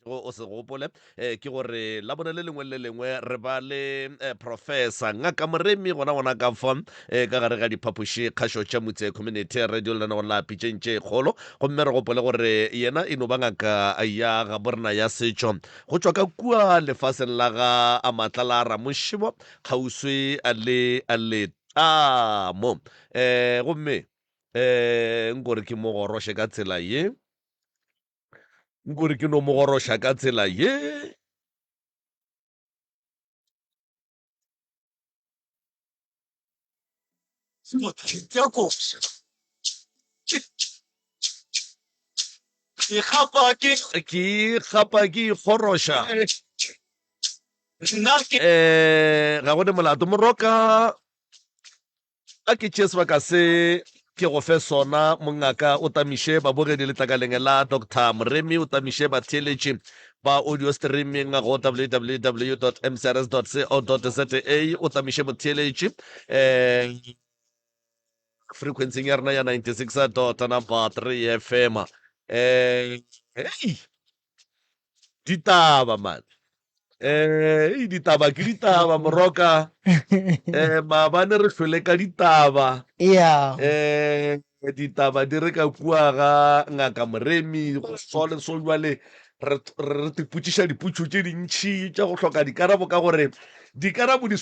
o se gopole ke gore la bone le lengwe le lengwe re ba le professor ngaka moremi gona ka fa ka gare ga diphapoši kgašo tša motse community radio le gona la pitšentše kgolo gomme re gopole gore yena e no ba ngaka ya ga borena ya setšo go tšwa ka kua lefaseng la ga a matla la ramošibo kgauswi a le tamo gomme nkore ke mo goroše ka tsela ye nkore ke no mo goroša ka tsela ye ke gapa ke ikgoroša ga gone molato moroka a ke tšee sebaka se ke go fe sona mongaka o tamiše babogedi letlakaleng la dr moremi o tamiše batheeletše ba audio streaming go www mcrs co za o tamiše motheeletše frequency ya rena ya 96.3 fm hey ditaba man ditaba ke ditaba moroka maabane re hlole ka ditaba ditaba di re ka kua ga ngaka moremi go sole so jwale re tipotšiša dipotšo tše dintšhi tša go hloka dikarabo ka gore dikarabo di